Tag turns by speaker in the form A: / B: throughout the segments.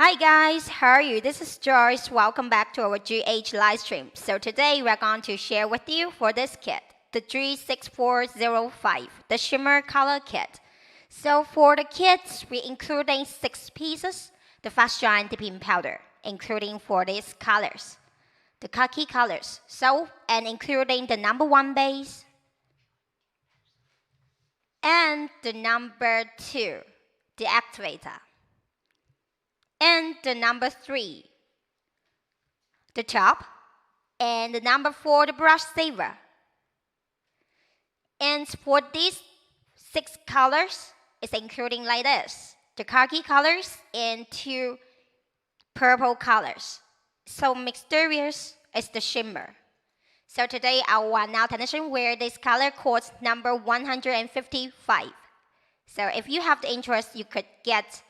A: Hi guys, how are you? This is Joyce. Welcome back to our GH live stream. So today we're going to share with you for this kit, the G6405, the shimmer color kit. So for the kits, we're including 6 pieces, the fast dry and dipping powder, including for these colors, the khaki colors. And including the number 1 base and the number 2, the activator. And the number 3, the top, and the number 4, the brush saver. And for these 6 colors, it's including like this, the khaki colors and 2 purple colors. So mysterious is the shimmer. So today our nail technician wear this color codes number 155. So if you have the interest, you could get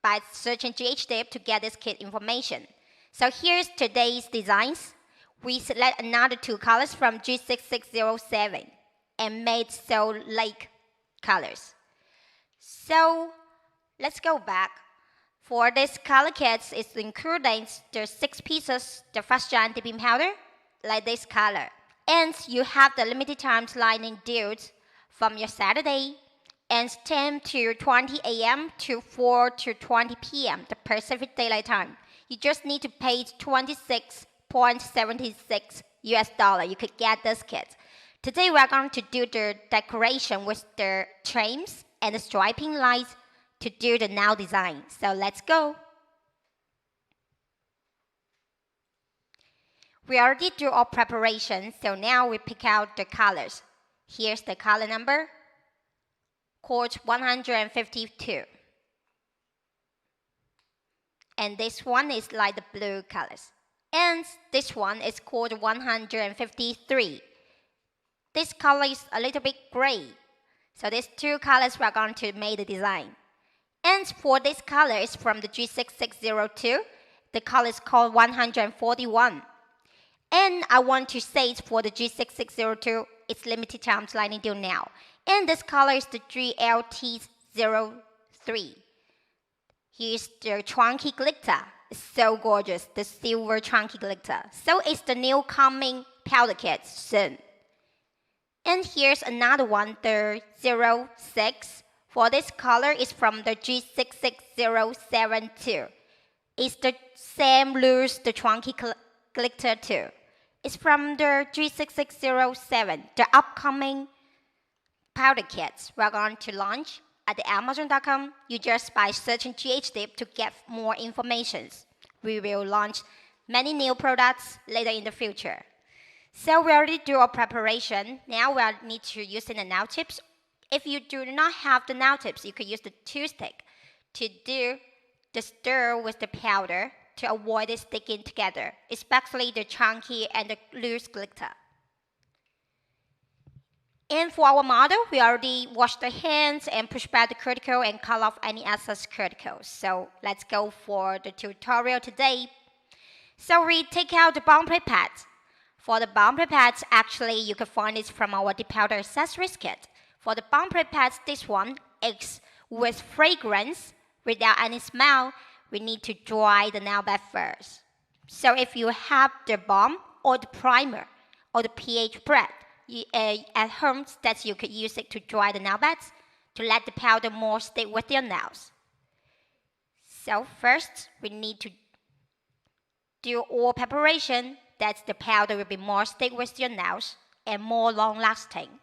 A: by searching GHdip to get this kit information. So here's today's designs. We select another 2 colors from G6607 and made so lake colors. So let's go back. For this color kits, it's including the 6 pieces, the fast dry and dipping powder, like this color. And you have the limited times lining dues from your Saturday, and 10 to 20 a.m. to 4 to 20 p.m. the Pacific Daylight Time. You just need to pay $26.76 US. You could get this kit. Today we're going to do the decoration with the chains and the striping lines to do the nail design. So let's go. We already do all preparation, so now we pick out the colors. Here's the color number. Code 152. And this one is like the blue colors. And this one is called 153. This color is a little bit gray. So these 2 colors we're going to make the design. And for this color is from the G6602. The color is called 141. And I want to say it for the G6602, it's limited time lining till now. And this color is the GLT03. Here's the chunky glitter. It's so gorgeous, the silver chunky glitter. So it's the new coming powder kit soon. And here's another one, the 06. For this color is from the G66072. It's the same loose, the chunky glitter too. It's from the G6607, the upcoming powder kits we're going to launch at the Amazon.com. You just by searching GHdip to get more information. We will launch many new products later in the future. So we already do our preparation. Now we need to use the nail tips. If you do not have the nail tips, you could use the toothpick to do the stir with the powder to avoid it sticking together, especially the chunky and the loose glitter. And for our model, we already washed the hands and pushed back the cuticle and cut off any excess cuticles. So let's go for the tutorial today. So we take out the bumper pads. For the bumper pads, actually, you can find it from our dip powder accessories kit. For the bumper pads, this one is with fragrance, without any smell. We need to dry the nail bed first. So if you have the balm or the primer or the pH bread at home, that you could use it to dry the nail beds to let the powder more stick with your nails. So first, we need to do all preparation that the powder will be more stick with your nails and more long lasting.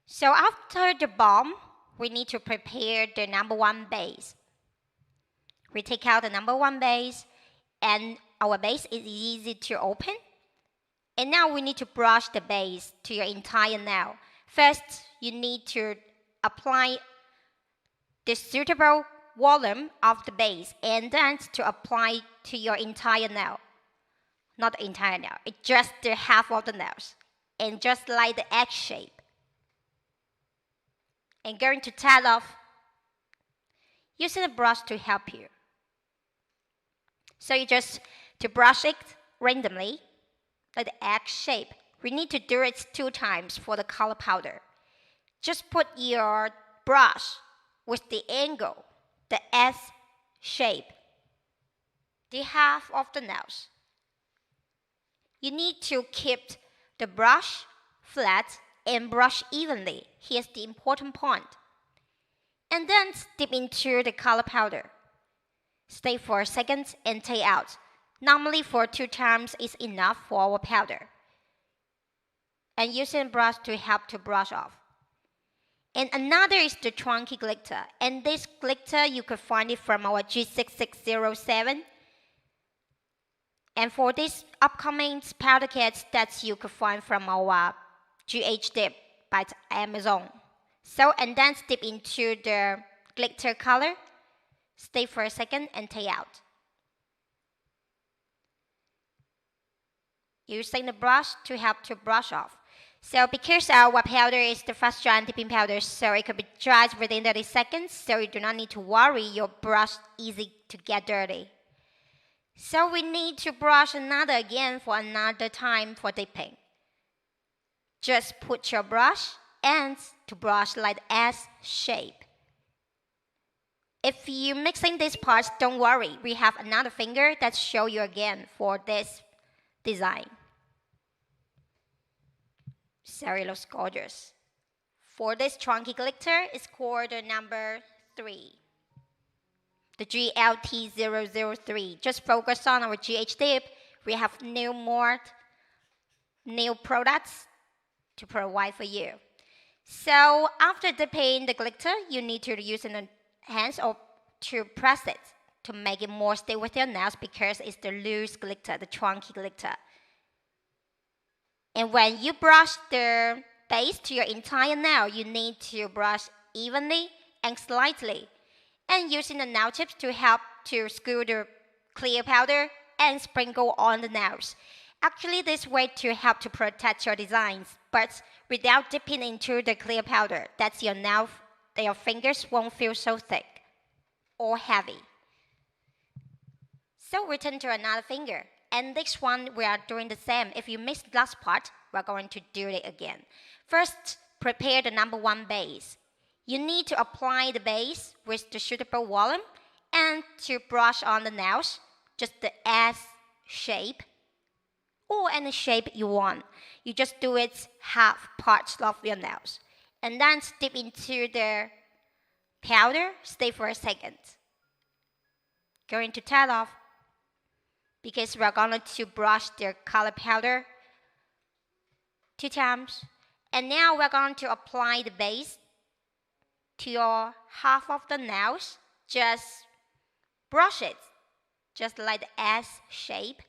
A: So after the balm, we need to prepare the number 1 base. We take out the number 1 base, and our base is easy to open. And now we need to brush the base to your entire nail. First, you need to apply the suitable volume of the base, and then to apply to your entire nail. Not the entire nail, it's just the half of the nails. And just like the egg shape. And going to tap off using a brush to help you. So you just to brush it randomly, like the egg shape. We need to do it 2 times for the color powder. Just put your brush with the angle, the S shape, the half of the nails. You need to keep the brush flat and brush evenly. Here's the important point. And then dip into the color powder. Stay for a second and take out. Normally for 2 times is enough for our powder. And using a brush to help to brush off. And another is the chunky glitter. And this glitter you could find it from our G6607. And for this upcoming powder kits that you could find from our GHdip by Amazon. So and then dip into the glitter color. Stay for a second and take out. Using the brush to help to brush off. So because our powder is the fast drying dipping powder, so it could be dried within 30 seconds, so you do not need to worry your brush easy to get dirty. So we need to brush another again for another time for dipping. Just put your brush ends to brush like S shape. If you're mixing these parts, don't worry. We have another finger that show you again for this design. So it looks gorgeous. For this chunky glitter, it's called the number 3. The GLT003. Just focus on our GHdip. We have more new products to provide for you. So after dipping the glitter, you need to use in the hands or to press it to make it more stay with your nails because it's the loose glitter, the chunky glitter. And when you brush the base to your entire nail, you need to brush evenly and slightly. And using the nail tips to help to scoop the clear powder and sprinkle on the nails. Actually, this way to help to protect your designs, but without dipping into the clear powder, that's your nail, your fingers won't feel so thick or heavy. So return to another finger. And this one, we are doing the same. If you missed the last part, we're going to do it again. First, prepare the number 1 base. You need to apply the base with the suitable volume and to brush on the nails, just the S shape or any shape you want. You just do it half parts of your nails. And then dip into the powder, stay for a second. Going to tie off because we're going to brush the color powder 2 times. And now we're going to apply the base to your half of the nails. Just brush it, just like the S shape.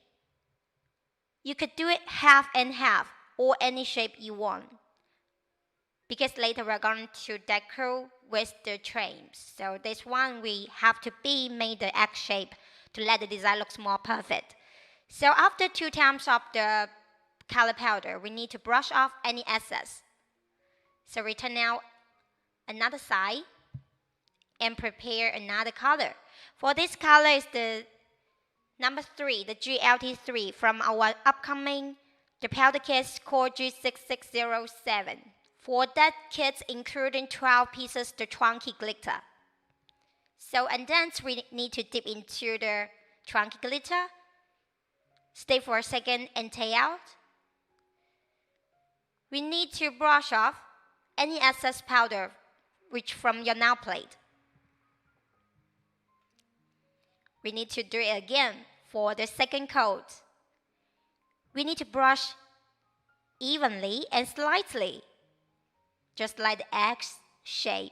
A: You could do it half and half or any shape you want. Because later we're going to decorate with the trims. So this one we have to be made the X shape to let the design looks more perfect. So after 2 times of the color powder, we need to brush off any excess. So return now another side and prepare another color. For this color is the number 3, the GLT3 from our upcoming the powder kits called G6607. For that kit, including 12 pieces the chunky glitter. So and then we need to dip into the chunky glitter. Stay for a second and take out. We need to brush off any excess powder which from your nail plate. We need to do it again for the second coat. We need to brush evenly and slightly, just like the X shape.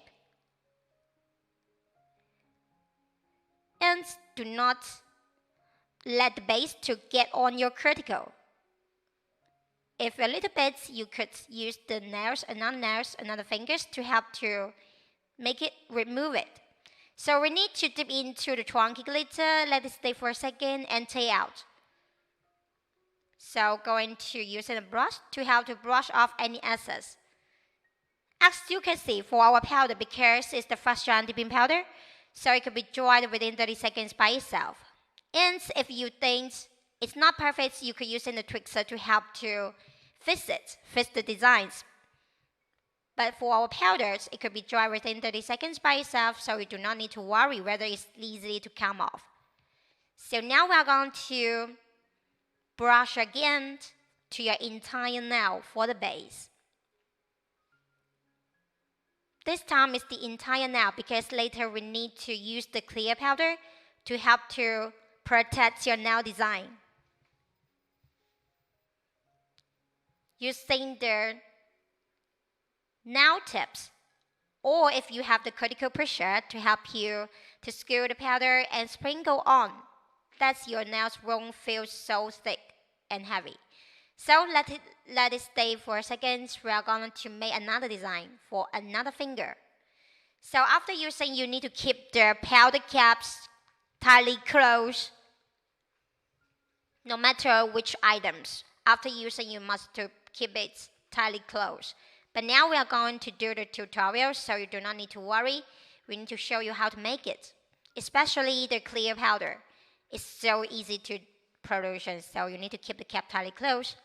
A: And do not let the base to get on your cuticle. If a little bit, you could use the nails, another fingers to help to make it remove it. So we need to dip into the chunky glitter, let it stay for a second and take out. So going to use a brush to help to brush off any excess. As you can see for our powder, because it's the fast drying dipping powder, so it could be dried within 30 seconds by itself. And if you think it's not perfect, you could use the twixer to help to fix the designs. But for our powders, it could be dry within 30 seconds by itself, so you do not need to worry whether it's easy to come off. So now we are going to brush again to your entire nail for the base. This time it's the entire nail because later we need to use the clear powder to help to protect your nail design. Using the nail tips, or if you have the cuticle pusher to help you to skew the powder and sprinkle on, that your nails won't feel so thick and heavy. So let it stay for a second. We are going to make another design for another finger. So after using, you need to keep the powder caps tightly closed, no matter which items. After using, you must keep it tightly closed. But now we are going to do the tutorial, so you do not need to worry. We need to show you how to make it, especially the clear powder. It's so easy to production, so you need to keep the cap tightly closed.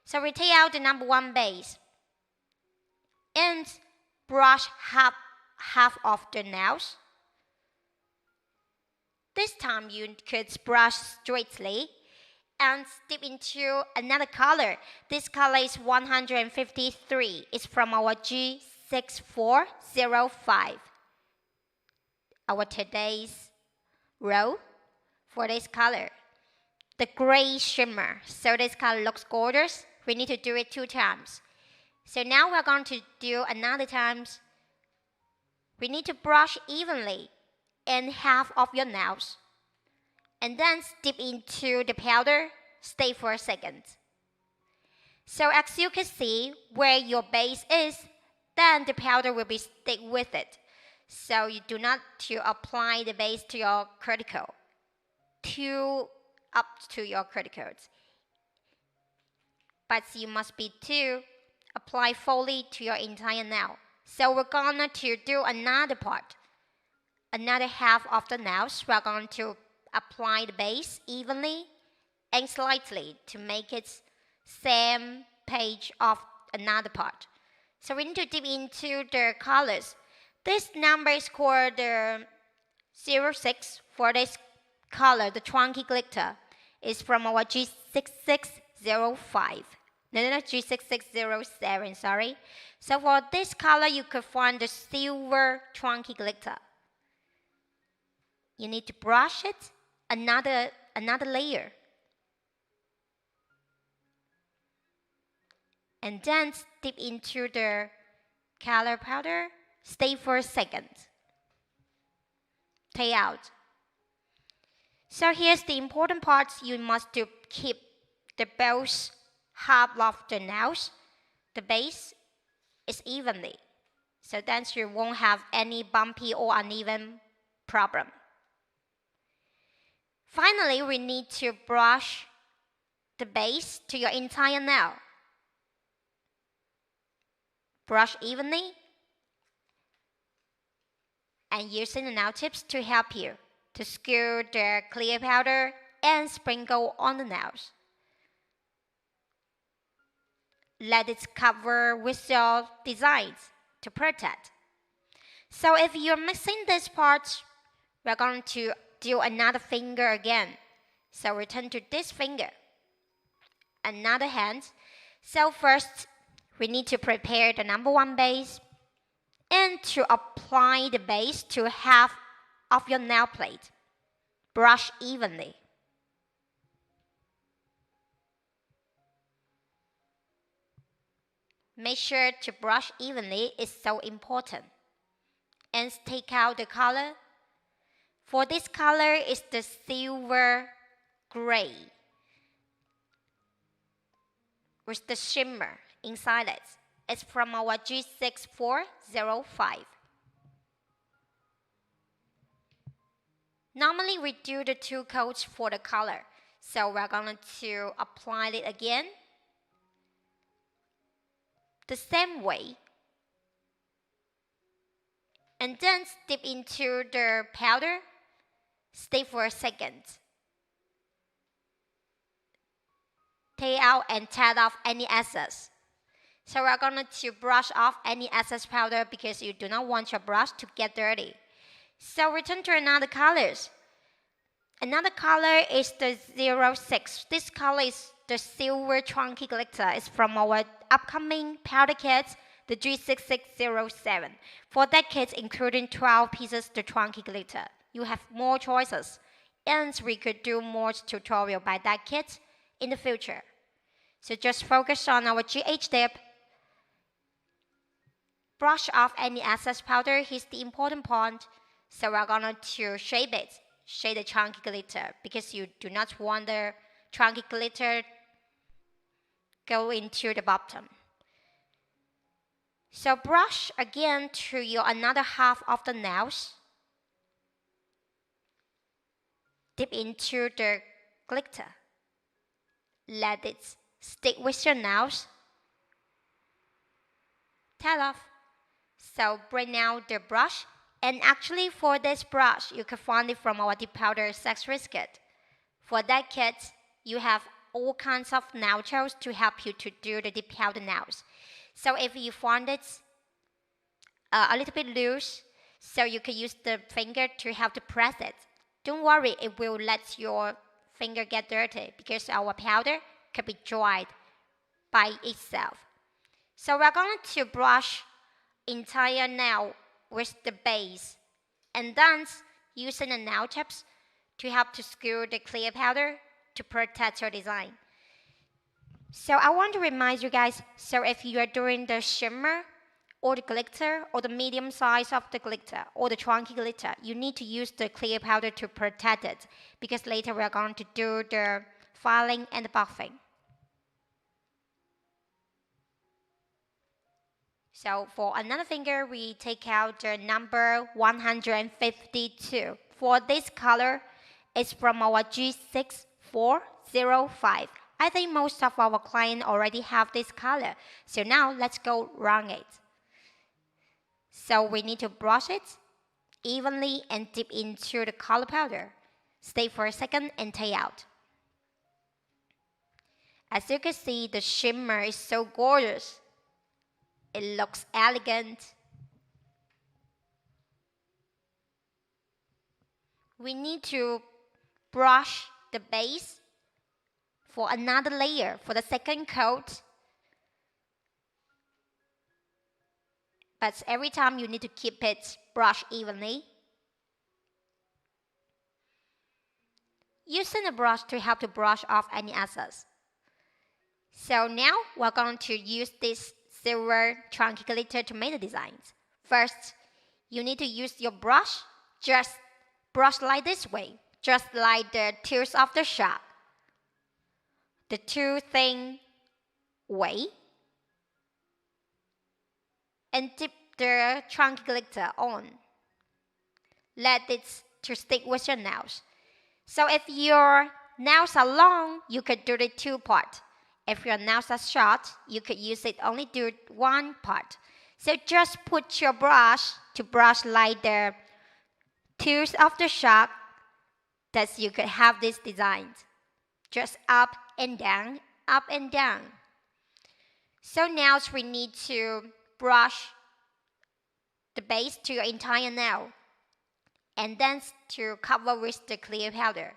A: So we take out the number 1 base and brush half of the nails. This time you could brush straightly and dip into another color. This color is 153. It's from our G6405. Our today's row for this color. The gray shimmer. So this color looks gorgeous. We need to do it 2 times. So now we're going to do another times. We need to brush evenly in half of your nails. And then dip into the powder, stay for a second. So as you can see, where your base is, then the powder will be stick with it. So you do not to apply the base to your cuticle, up to your cuticles. But you must be to apply fully to your entire nail. So we're going to do another part. Another half of the nails, we're going to apply the base evenly and slightly to make it same page of another part. So we need to dip into the colors. This number is called the 06 for this color, the chunky glitter. Is from our G6605. No, G6607, sorry. So for this color, you could find the silver chunky glitter. You need to brush it another layer. And then dip into the color powder. Stay for a second. Take out. So here's the important parts. You must keep the both half of the nails. The base is evenly. So then you won't have any bumpy or uneven problem. Finally, we need to brush the base to your entire nail. Brush evenly and using the nail tips to help you to skew the clear powder and sprinkle on the nails. Let it cover with your designs to protect. So if you're missing this part, we're going to do another finger again. So return to this finger. Another hand. So first, we need to prepare the number 1 base and to apply the base to half of your nail plate. Brush evenly. Make sure to brush evenly, it's so important. And take out the color. For this color is the silver gray with the shimmer inside it. It's from our G6405. Normally we do the 2 coats for the color. So we're going to apply it again. The same way. And then dip into the powder. Stay for a second. Take out and tap off any excess. So we're going to brush off any excess powder because you do not want your brush to get dirty. So return to another colors. Another color is the 06. This color is the silver chunky glitter. It's from our upcoming powder kits, the G6607. For that kit, including 12 pieces of chunky glitter. You have more choices, and we could do more tutorial by that kit in the future. So just focus on our GHdip. Brush off any excess powder. Here's the important part. So we're going to shape it. Shade the chunky glitter because you do not want the chunky glitter go into the bottom. So brush again to your another half of the nails. Dip into the glitter. Let it stick with your nails. Tap off. So bring out the brush. And actually for this brush, you can find it from our Dip Powder accessories kit. For that kit, you have all kinds of nail tools to help you to do the Dip Powder nails. So if you find it a little bit loose, so you can use the finger to help to press it. Don't worry, it will let your finger get dirty because our powder can be dried by itself. So we're going to brush entire nail with the base, and then using the nail tips to help to skew the clear powder to protect your design. So I want to remind you guys, so if you are doing the shimmer or the glitter or the medium size of the glitter or the chunky glitter, you need to use the clear powder to protect it because later we are going to do the filing and the buffing. So for another finger, we take out the number 152. For this color, it's from our G6405. I think most of our clients already have this color. So now let's go run it. So we need to brush it evenly and dip into the color powder. Stay for a second and take out. As you can see, the shimmer is so gorgeous. It looks elegant. We need to brush the base for another layer, for the second coat. But every time you need to keep it brushed evenly. Using a brush to help to brush off any excess. So now we're going to use this silver chunky glitter to make the designs. First, you need to use your brush. Just brush like this way, just like the tooth of the shark. The two thin way. And dip the chunky glitter on. Let it to stick with your nails. So if your nails are long, you could do the two part. If your nails are short, you could use it only do one part. So just put your brush to brush like the tooth of the shark that you could have this design. Just up and down, up and down. So now we need to brush the base to your entire nail and then to cover with the clear powder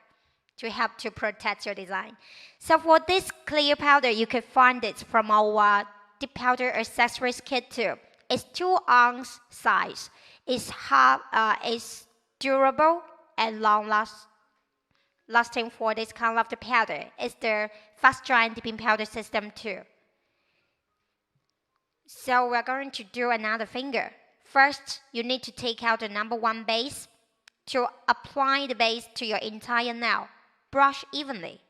A: to help to protect your design. So for this clear powder, you can find it from our Dip Powder accessories kit too. It's 2 ounce size. It's durable and lasting for this kind of the powder. It's the fast drying dipping powder system too. So we're going to do another finger. First, you need to take out the number 1 base to apply the base to your entire nail. Brush evenly.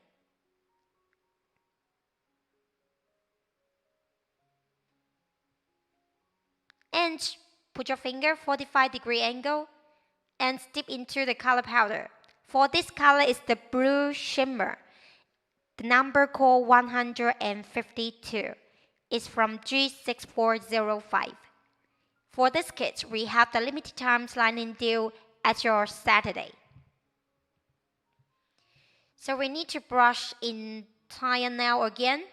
A: And put your finger 45-degree angle and dip into the color powder. For this color is the blue shimmer. The number called 152 is from G6405. For this kit, we have the limited time sliding due at your Saturday. So we need to brush entire nail again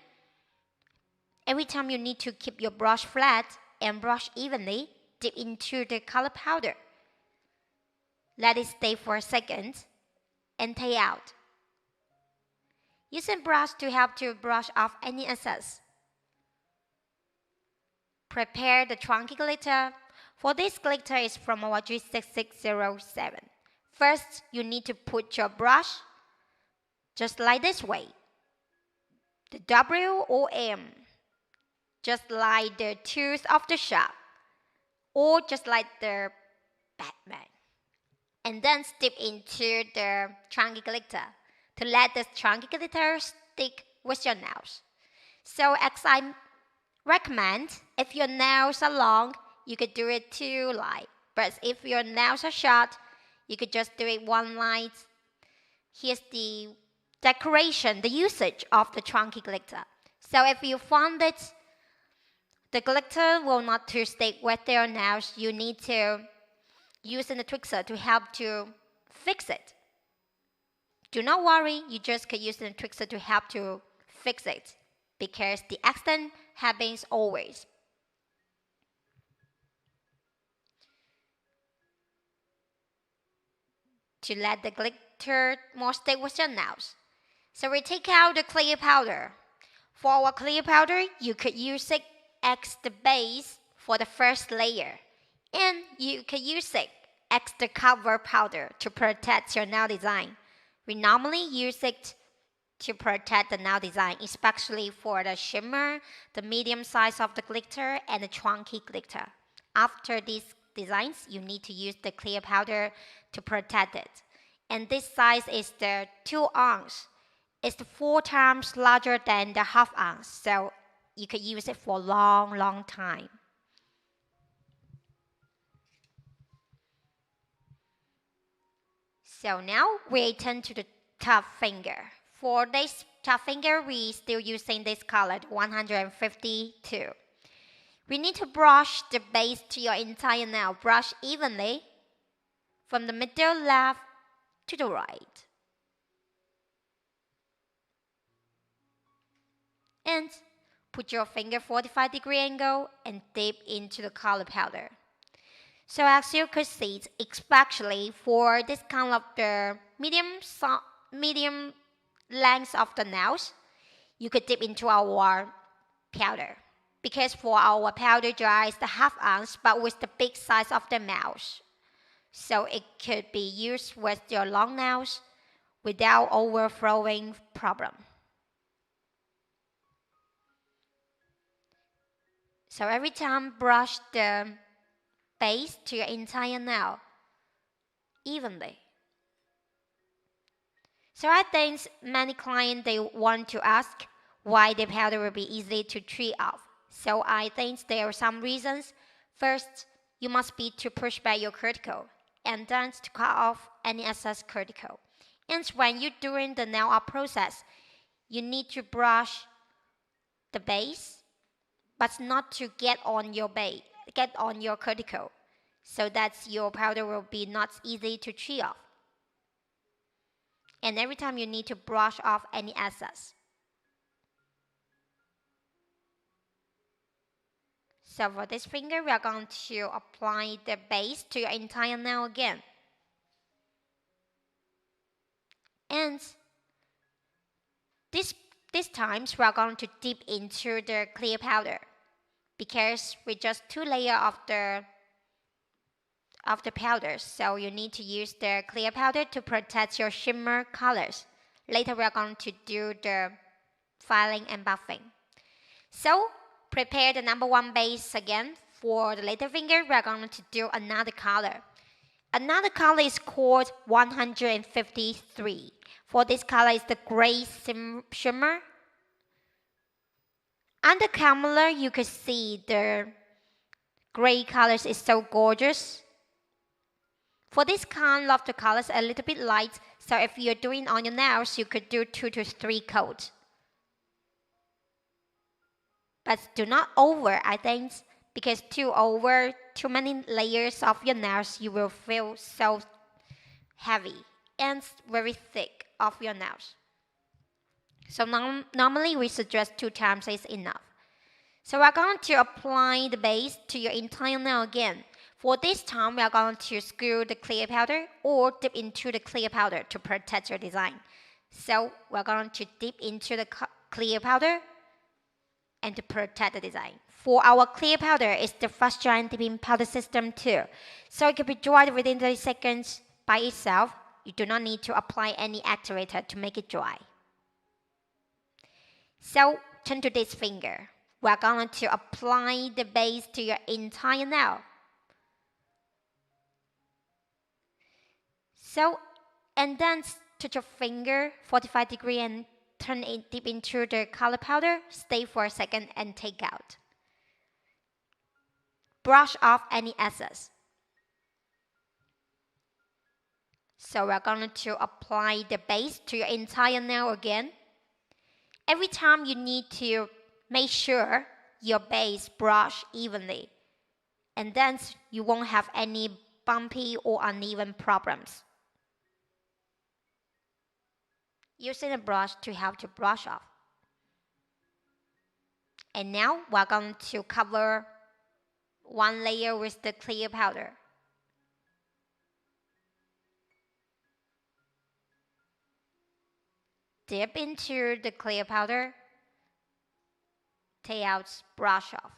A: Every time you need to keep your brush flat and brush evenly, dip into the color powder. Let it stay for a second and take out. Use a brush to help to brush off any excess. Prepare the chunky glitter. For this glitter is from our G6607. First, you need to put your brush just like this way. The W or M, just like the tools of the shark, or just like the Batman. And then dip into the chunky glitter to let the chunky glitter stick with your nails. So as I recommend, if your nails are long, you could do it 2 lines. But if your nails are short, you could just do it 1 line. Here's the decoration, the usage of the chunky glitter. So if you found that the glitter will not to stick with your nails, you need to use the tweezer to help to fix it. Do not worry, you just could use the tweezer to help to fix it, because the accident happens always. To let the glitter more stick with your nails. So we take out the clear powder. For our clear powder, you could use it as the base for the first layer. And you could use it as the cover powder to protect your nail design. We normally use it to protect the nail design, especially for the shimmer, the medium size of the glitter, and the chunky glitter. After these designs, you need to use the clear powder to protect it. And this size is the 2 ounce. It's 4 times larger than the half ounce, so you could use it for a long time. So now we turn to the top finger. For this top finger, we still using this color, 152. We need to brush the base to your entire nail. Brush evenly from the middle left to the right. And put your finger 45-degree angle and dip into the color powder. So as you could see, especially for this kind of the medium length of the nails, you could dip into our powder. Because for our powder dries the half ounce, but with the big size of the nails. So it could be used with your long nails without overflowing problem. So every time brush the base to your entire nail evenly. So I think many clients, they want to ask why the powder will be easy to trim off. So I think there are some reasons. First, you must be to push back your cuticle and then to cut off any excess cuticle. And when you're doing the nail art process, you need to brush the base, but not to get on your cuticle, so that your powder will be not easy to trim off. And every time you need to brush off any excess. So for this finger, we are going to apply the base to your entire nail again. And this time, we are going to dip into the clear powder, because we just 2 layers of the powder, so you need to use the clear powder to protect your shimmer colors. Later, we are going to do the filing and buffing. So prepare the number 1 base again. For the little finger, we are going to do another color. Another color is called 153. For this color is the gray shimmer. On the camera, you can see the gray colors is so gorgeous. For this kind of the colors a little bit light, so if you're doing on your nails, you could do 2 to 3 coats. But do not over, I think, because too many layers of your nails, you will feel so heavy and very thick of your nails. So normally we suggest 2 times is enough. So we're going to apply the base to your entire nail again. For this time, we are going to screw the clear powder or dip into the clear powder to protect your design. So we're going to dip into the clear powder and to protect the design. For our clear powder, it's the fast drying dipping powder system too. So it can be dried within 30 seconds by itself. You do not need to apply any activator to make it dry. So turn to this finger. We're going to apply the base to your entire nail. So, and then touch your finger 45 degrees and turn it deep into the color powder. Stay for a second and take out. Brush off any excess. So we're going to apply the base to your entire nail again. Every time you need to make sure your base brush evenly, and then you won't have any bumpy or uneven problems. Using a brush to help to brush off. And now we're going to cover one layer with the clear powder. Dip into the clear powder. Take out, brush off.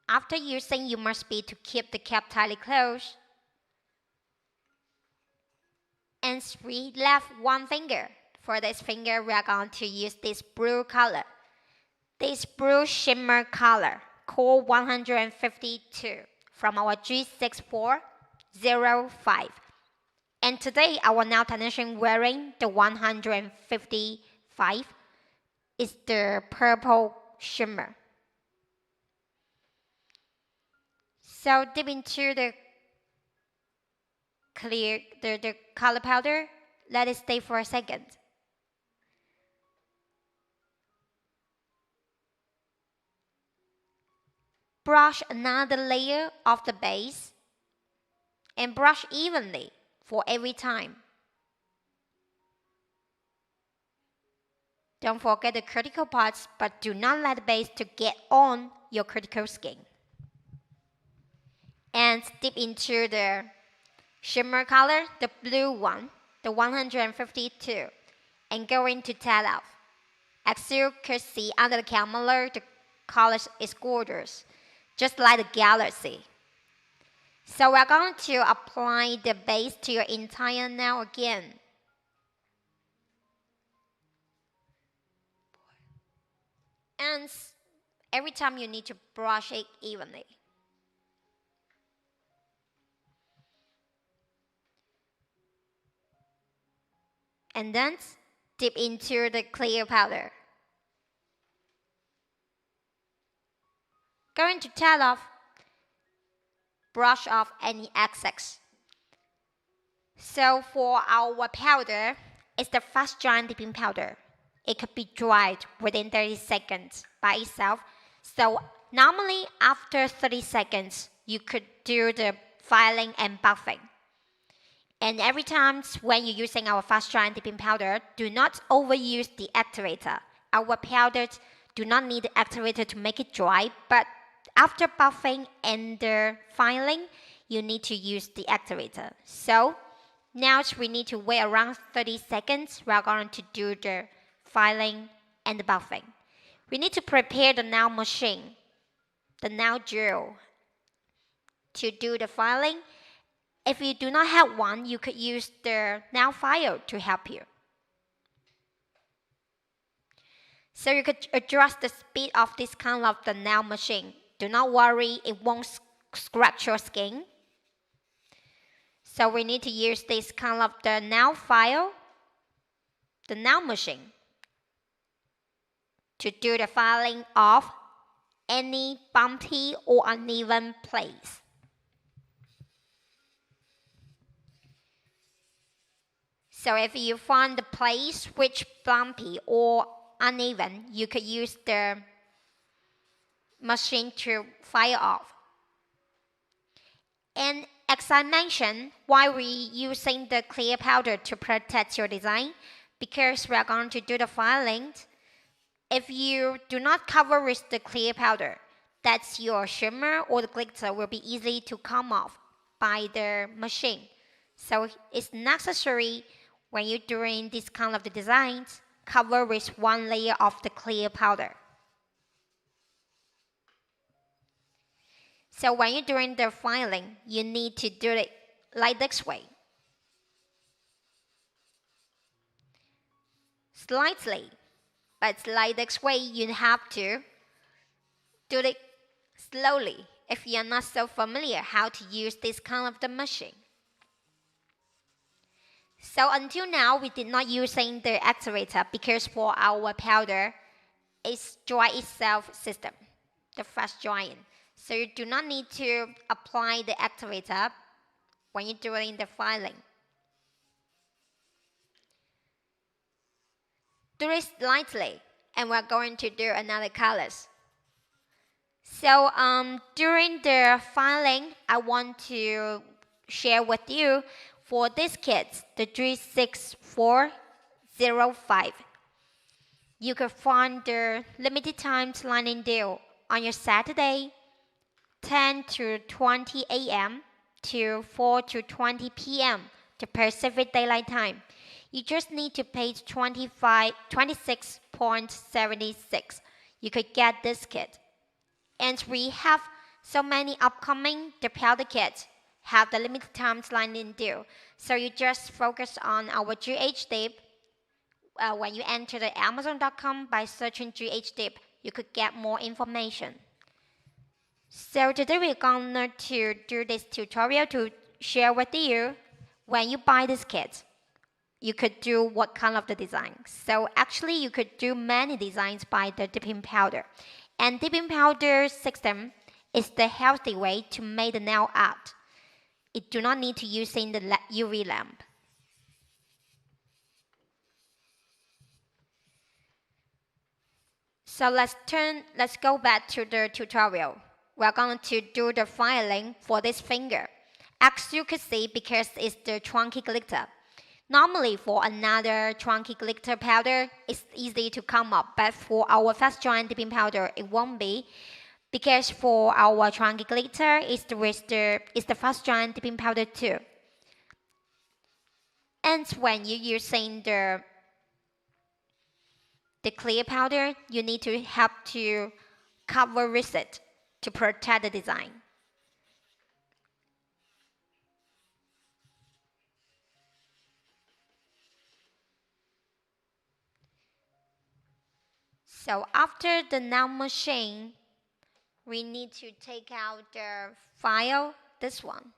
A: After using, you must be to keep the cap tightly closed. And we left one finger. For this finger, we are going to use this blue color. This blue shimmer color, called 152 from our G6405. And today, our nail technician wearing the 155 is the purple shimmer. So dip into the color powder. Let it stay for a second. Brush another layer of the base and brush evenly for every time. Don't forget the critical parts, but do not let the base to get on your critical skin. And dip into the shimmer color, the blue one, the 152, and going to tap off. As you can see under the camera, the color is gorgeous, just like the galaxy. So we're going to apply the base to your entire nail again. And every time you need to brush it evenly. And then dip into the clear powder. Going to tap off, brush off any excess. So for our powder, it's the fast drying dipping powder. It could be dried within 30 seconds by itself. So normally after 30 seconds, you could do the filing and buffing. And every time when you're using our fast drying dipping powder, do not overuse the activator. Our powders do not need the activator to make it dry, but after buffing and the filing, you need to use the activator. So now we need to wait around 30 seconds. We are going to do the filing and the buffing. We need to prepare the nail machine, the nail drill, to do the filing. If you do not have one, you could use the nail file to help you. So you could adjust the speed of this kind of the nail machine. Do not worry, it won't scratch your skin. So we need to use this kind of the nail file, the nail machine, to do the filing of any bumpy or uneven place. So if you find the place which bumpy or uneven, you could use the machine to file off. And as I mentioned, why we using the clear powder to protect your design? because we are going to do the filing. If you do not cover with the clear powder, that's your shimmer or the glitter will be easy to come off by the machine. So it's necessary when you're doing this kind of the designs, cover with one layer of the clear powder. So when you're doing the filing, you need to do it like this way. Slightly, but like this way you have to do it slowly if you're not so familiar how to use this kind of the machine. So until now, we did not using the activator because for our powder, it's dry itself system, the fast drying. So you do not need to apply the activator when you're doing the filing. Do it lightly, and we're going to do another colors. So during the filing, I want to share with you for these kits, the G6405. You can find the limited time lining deal on your Saturday, 10 to 20 a.m. to 4 to 20 p.m. to Pacific Daylight Time. You just need to pay 26.76. You could get this kit. And we have so many upcoming the powder kits have the limited time lining deal. So you just focus on our GHdip. When you enter the Amazon.com by searching GHdip, you could get more information. So today we're gonna to do this tutorial to share with you when you buy this kit, you could do what kind of the design. So actually you could do many designs by the dipping powder. And dipping powder system is the healthy way to make the nail art. It do not need to use in the UV lamp. So let's go back to the tutorial. We're going to do the filing for this finger. As you can see, because it's the chunky glitter. Normally for another chunky glitter powder, it's easy to come up, but for our fast drying dipping powder, it won't be. Because for our chunky glitter, it's the fast drying dipping powder too. And when you're using the clear powder, you need to have to cover with it to protect the design. So after the nail machine, we need to take out the file, this one.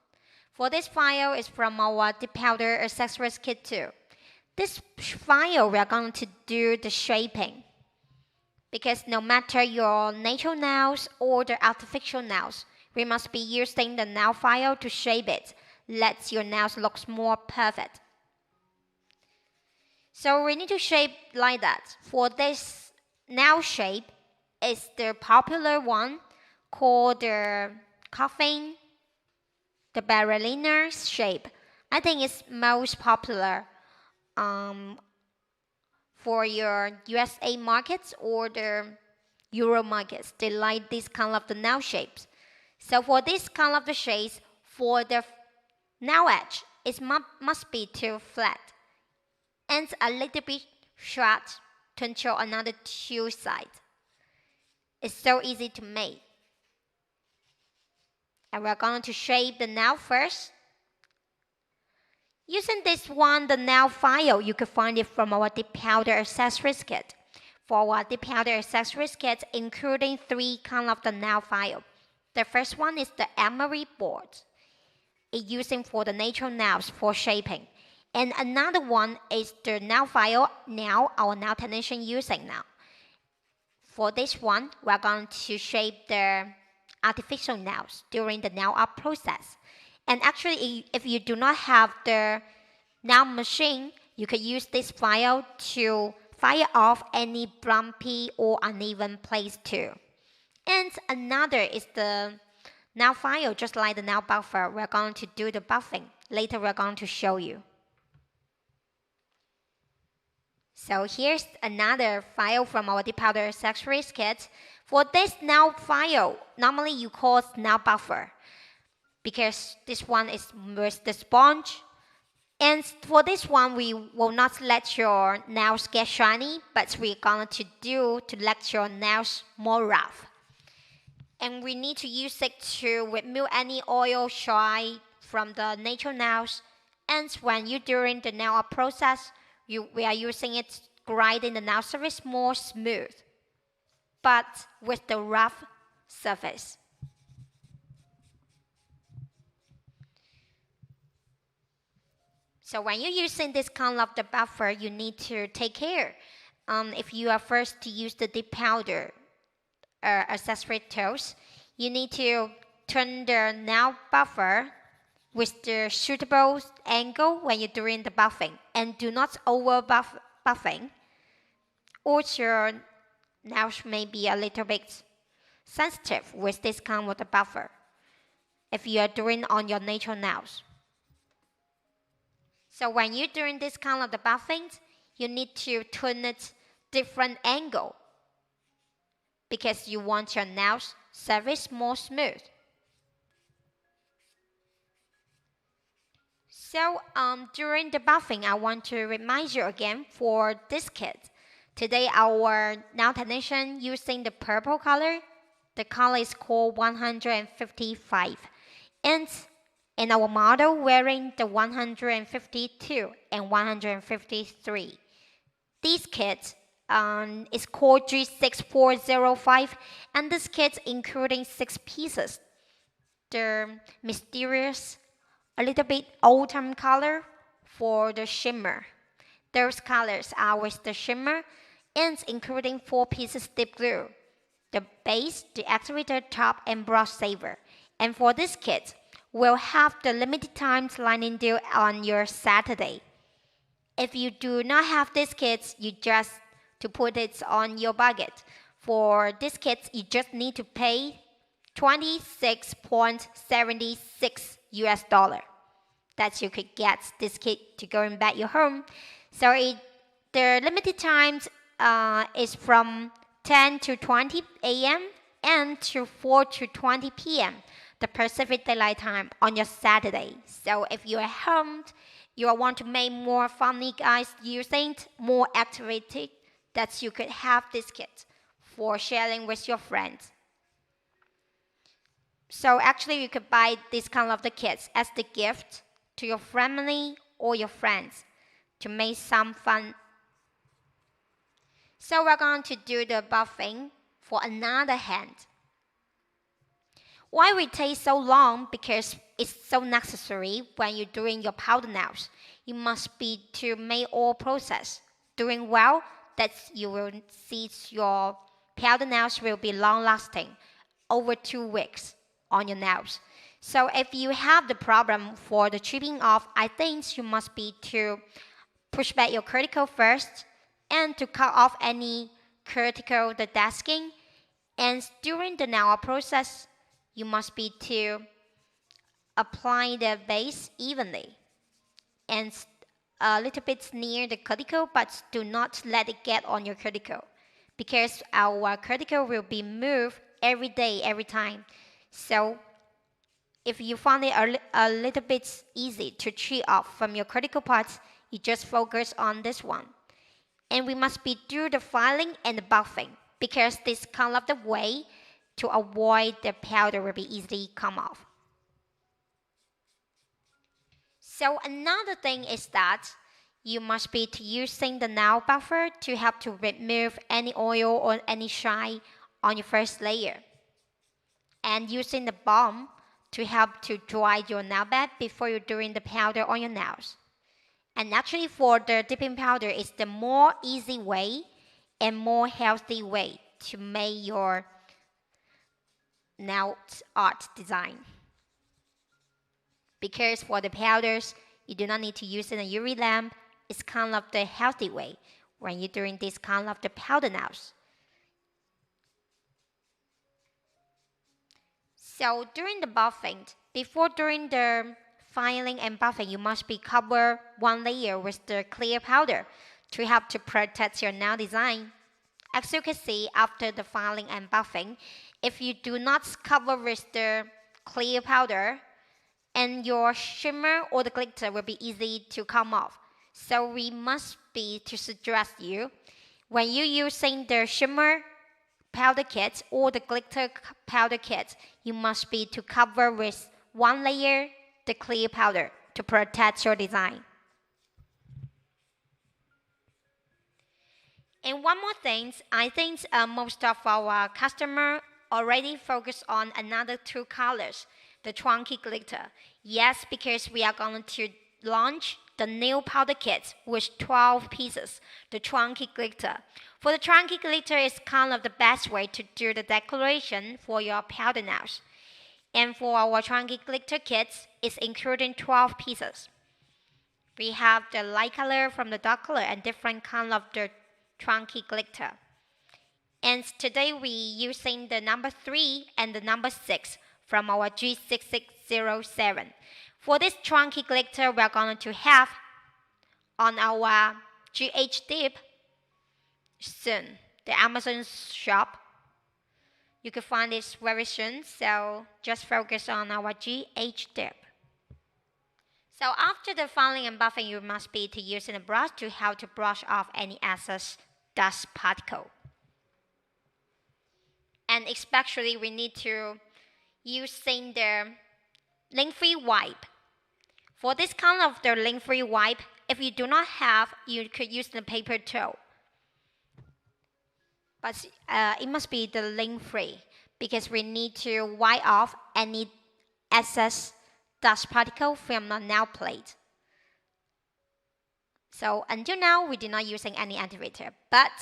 A: For this file is from our dip powder accessories kit too. This file we are going to do the shaping. Because no matter your natural nails or the artificial nails, we must be using the nail file to shape it. Lets your nails look more perfect. So we need to shape like that. For this nail shape, is the popular one called the coffin, the ballerina shape. I think it's most popular for your USA markets or the Euro markets. They like this kind of the nail shapes. So for this kind of the shapes, for the nail edge, it must be too flat and a little bit short to show another two sides. It's so easy to make. And we're going to shape the nail first. Using this one, the nail file, you can find it from our dip powder accessories kit. For our dip powder accessories kit, including 3 kind of the nail file. The first one is the emery board. It's using for the natural nails for shaping. And another one is the nail file now our nail technician using now. For this one, we're going to shape the artificial nails during the nail art process. And actually, if you do not have the nail machine, you can use this file to fire off any bumpy or uneven place too. And another is the nail file, just like the nail buffer. We're going to do the buffing. Later, we're going to show you. So here's another file from our dip powder accessories kit. For this nail file, normally you call nail buffer because this one is with the sponge. And for this one, we will not let your nails get shiny, but we're going to let your nails more rough. And we need to use it to remove any oil shine from the natural nails. And when you're doing the nail art process, we are using it grinding the nail surface more smooth, but with the rough surface. So when you're using this kind of the buffer, you need to take care. If you are first to use the dip powder accessory tools, you need to turn the nail buffer with the suitable angle when you're doing the buffing, and do not over buffing, or your nails may be a little bit sensitive with this kind of the buffer if you are doing on your natural nails. So when you're doing this kind of the buffing, you need to turn it different angle because you want your nails surface more smooth. So during the buffing, I want to remind you again for this kit. Today our nail technician using the purple color. The color is called 155. And our model wearing the 152 and 153. This kit is called G6405, and this kit including 6 pieces. The mysterious, a little bit autumn color for the shimmer. Those colors are with the shimmer, and including 4 pieces dip glue. The base, the activator, top, and brush saver. And for this kit, we'll have the limited time lining due on your Saturday. If you do not have this kit, you just to put it on your budget. For this kit, you just need to pay $26.76 US. That you could get this kit to go and back your home. So the limited times is from 10 to 20 a.m. and to 4 to 20 p.m. the Pacific Daylight Time on your Saturday. So if you're at home, you want to make more funny guys using more activity, that you could have this kit for sharing with your friends. So actually you could buy this kind of the kits as the gift to your family or your friends to make some fun. So we're going to do the buffing for another hand. Why we take so long? Because it's so necessary when you're doing your powder nails. You must be to make all process doing well, that you will see your powder nails will be long lasting over 2 weeks on your nails. So if you have the problem for the chipping off, I think you must be to push back your cuticle first and to cut off any cuticle the desking. And during the nail process, you must be to apply the base evenly and a little bit near the cuticle, but do not let it get on your cuticle because our cuticle will be moved every day, every time. So if you find it a little bit easy to chip off from your cuticle parts, you just focus on this one. And we must be do the filing and the buffing because this kind of the way to avoid the powder will be easily come off. So another thing is that you must be to using the nail buffer to help to remove any oil or any shine on your first layer. And using the balm to help to dry your nail bed before you're doing the powder on your nails. And actually for the dipping powder, it's the more easy way and more healthy way to make your nail art design. Because for the powders, you do not need to use a UV lamp. It's kind of the healthy way when you're doing this kind of the powder nails. So during the buffing, before doing the filing and buffing, you must be cover one layer with the clear powder to help to protect your nail design. As you can see, after the filing and buffing, if you do not cover with the clear powder, and your shimmer or the glitter will be easy to come off. So we must be to suggest you, when you're using the shimmer powder kit or the glitter powder kit, you must be to cover with one layer the clear powder to protect your design. And one more thing, I think most of our customers already focus on another two colors, the chunky glitter. Yes, because we are going to launch the new powder kit with 12 pieces, the chunky glitter. For the chunky glitter is kind of the best way to do the decoration for your powder nails. And for our chunky glitter kits, it's including 12 pieces. We have the light color from the dark color and different kind of the chunky glitter. And today we using the number 3 and the number 6 from our G6607. For this chunky glitter, we are going to have on our GHdip soon, the Amazon shop. You can find this very soon, so just focus on our GHdip. So after the filing and buffing, you must be to using a brush to help to brush off any excess dust particle. And especially we need to using the lint-free wipe. For this kind of the lint-free wipe, if you do not have, you could use the paper towel. But it must be the lint-free because we need to wipe off any excess dust particle from the nail plate. So until now, we did not using any activator, but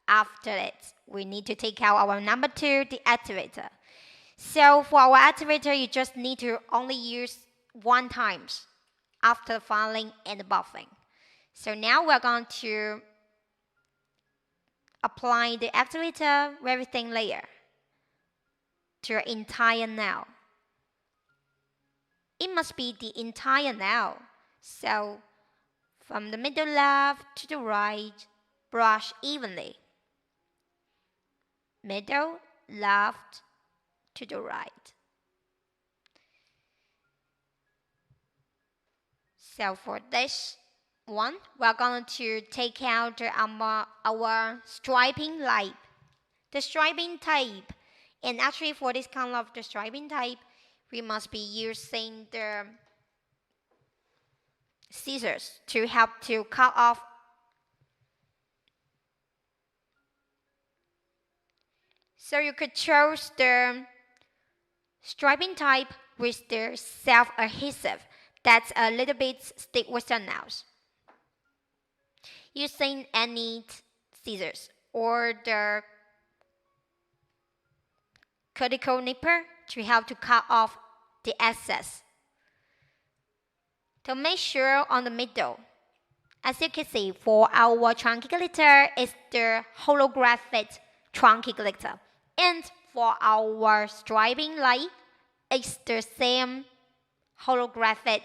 A: after it, we need to take out our number 2, the activator. So for our activator, you just need to only use one time after filing and buffing. So now we're going to apply the activator very thin layer to your entire nail. It must be the entire nail. So from the middle left to the right, brush evenly. Middle, left, to the right. So for this one, we're going to take out our striping tape. The striping tape. And actually for this kind of the striping tape, we must be using the scissors to help to cut off. So you could choose the striping tape with the self-adhesive that's a little bit stick with your nails. Using any scissors or the cuticle nipper to help to cut off the excess. To make sure on the middle, as you can see, for our chunky glitter, it's the holographic chunky glitter. And for our striping light, it's the same holographic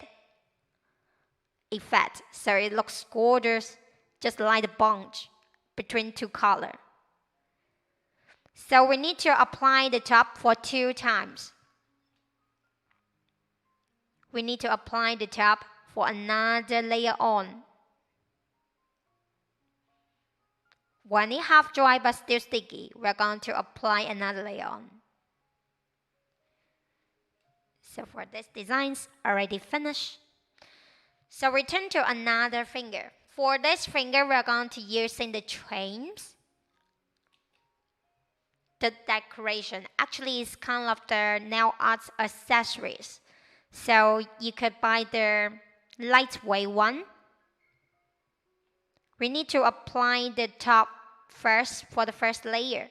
A: effect. So it looks gorgeous, just like the bunch between two colors. So we need to apply the top for 2 times. We need to apply the top for another layer on. When it half dry but still sticky, we're going to apply another layer on. So for this design's already finished. So return to another finger. For this finger, we're going to using the chains. The decoration actually is kind of the nail art accessories. So you could buy the lightweight one. We need to apply the top first for the first layer.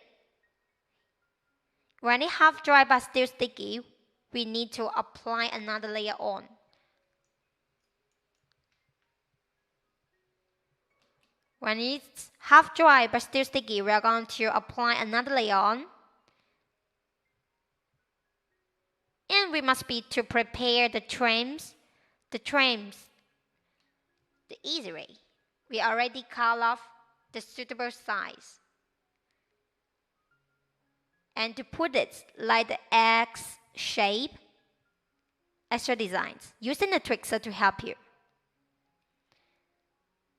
A: When it half dry but still sticky, we need to apply another layer on. When it's half dry but still sticky, we are going to apply another layer on. And we must be to prepare the trims the easy way. we already cut off the suitable size. And to put it like the X shape, extra designs, using a tweaker to help you.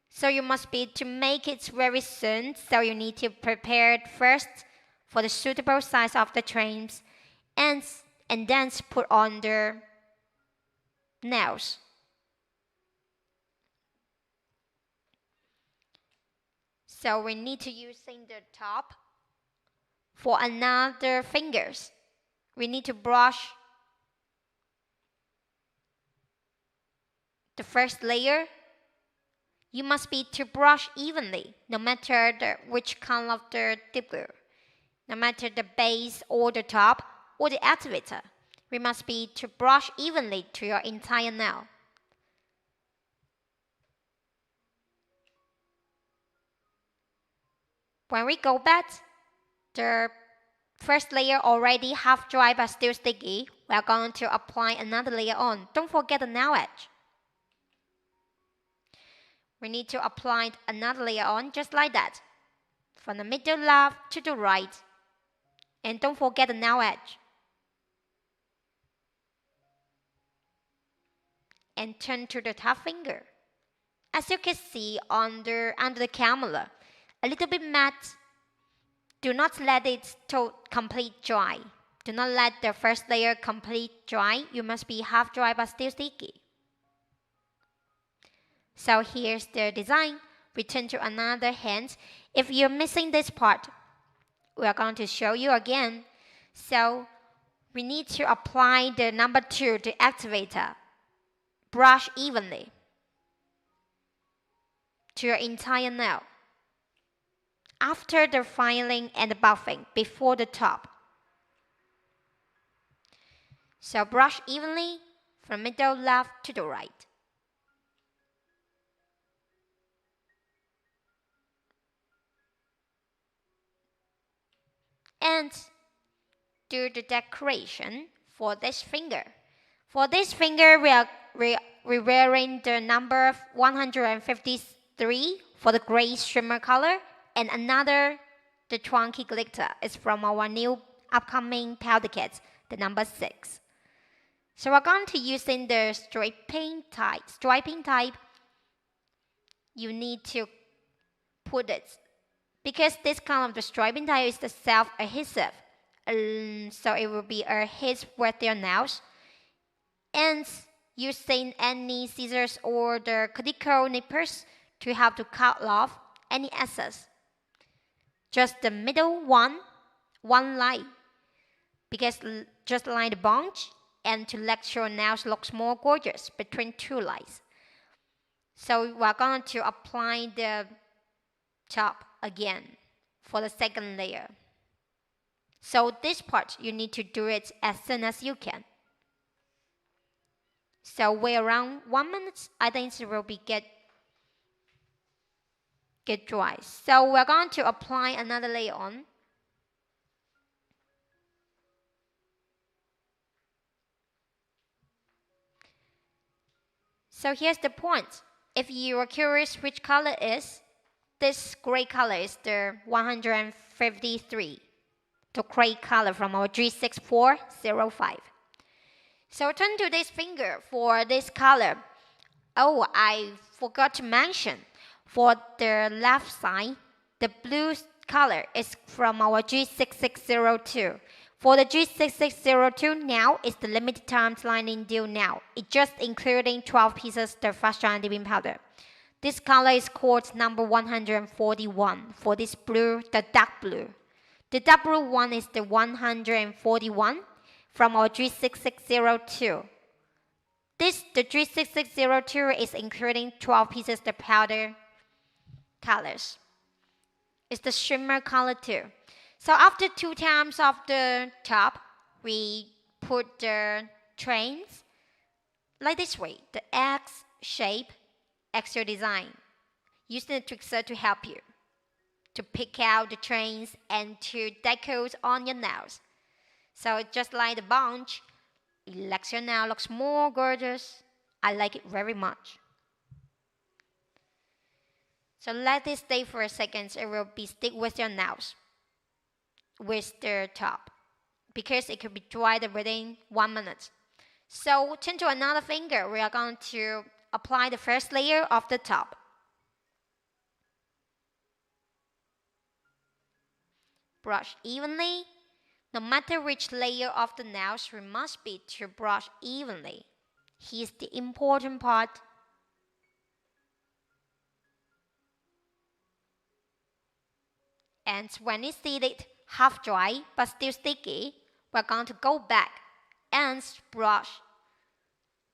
A: So you must be to make it very soon, so you need to prepare it first for the suitable size of the trims and then put on the nails. So we need to using the top for another fingers. We need to brush the first layer. You must be to brush evenly, no matter which color of the dip glue, no matter the base or the top or the activator. We must be to brush evenly to your entire nail. When we go back, the first layer already half dry but still sticky. We are going to apply another layer on. Don't forget the nail edge. We need to apply another layer on just like that, from the middle left to the right. And don't forget the nail edge. And turn to the top finger. As you can see under the camera, a little bit matte. Do not let it to complete dry. Do not let the first layer complete dry. You must be half dry but still sticky. So here's the design. Return to another hand. If you're missing this part, we are going to show you again. So we need to apply the number 2, the activator. Brush evenly to your entire nail. After the filing and the buffing, before the top. So brush evenly from middle left to the right. And do the decoration for this finger. For this finger, we're wearing the number 153 for the gray shimmer color, and another, the chunky glitter, is from our new upcoming powder kit, the number 6. So we're going to using the striping type. You need to put it, because this kind of the striping type is the self-adhesive, so it will be adhesive with your nails. And using any scissors or the cuticle nippers to help to cut off any excess. Just the middle one line, because just line the bunch and to let your nails looks more gorgeous between 2 lines. So we're going to apply the top again for the second layer. So this part you need to do it as soon as you can. So wait around 1 minute. I think it will be get dry. So we're going to apply another layer on. So here's the point. If you are curious which color is, this gray color is the 153, the gray color from our G6405. So turn to this finger for this color. Oh, I forgot to mention, for the left side, the blue color is from our G6602. For the G6602 now, it's the limited time lining deal now. It's just including 12 pieces the fast drying dipping powder. This color is called number 141 for this blue, the dark blue. The dark blue one is the 141 from our G6602. The G6602 is including 12 pieces the powder colors. It's the shimmer color too. So after 2 times of the top, we put the trains like this way, the X shape, extra design, using the tweaker to help you to pick out the trains and to decorate on your nails. So just like the bunch, it lets your nail looks more gorgeous. I like it very much. So let this stay for a second. It will be stick with your nails with the top because it could be dried within 1 minute. So turn to another finger. We are going to apply the first layer of the top. Brush evenly. No matter which layer of the nails, we must be to brush evenly. Here's the important part. And when it's seated, half dry but still sticky, we're going to go back and brush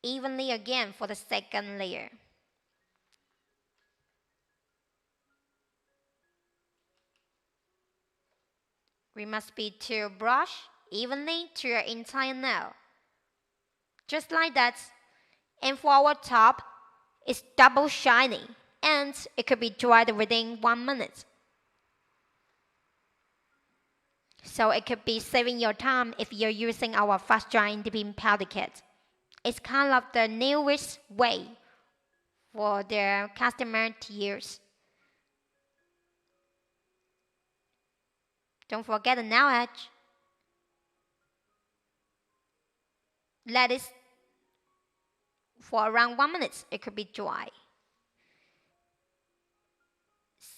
A: evenly again for the second layer. We must be to brush evenly to your entire nail. Just like that. And for our top, it's double shiny and it could be dried within 1 minute. So it could be saving your time if you're using our fast drying dipping powder kit. It's kind of the newest way for the customer to use. Don't forget the nail edge. Let it for around 1 minute. It could be dry.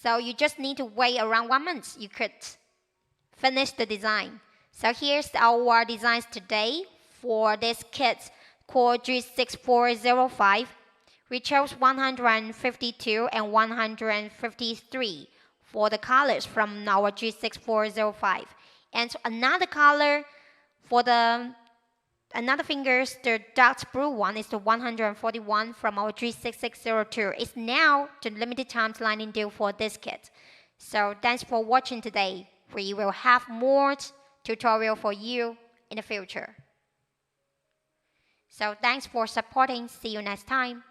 A: So you just need to wait around 1 minute. You could finish the design. So here's our designs today for this kit called G6405. We chose 152 and 153 for the colors from our G6405. And another color for another fingers, the dark blue one is the 141 from our G6602. It's now the limited time lining deal for this kit. So thanks for watching today. We will have more tutorial for you in the future. So thanks for supporting. See you next time.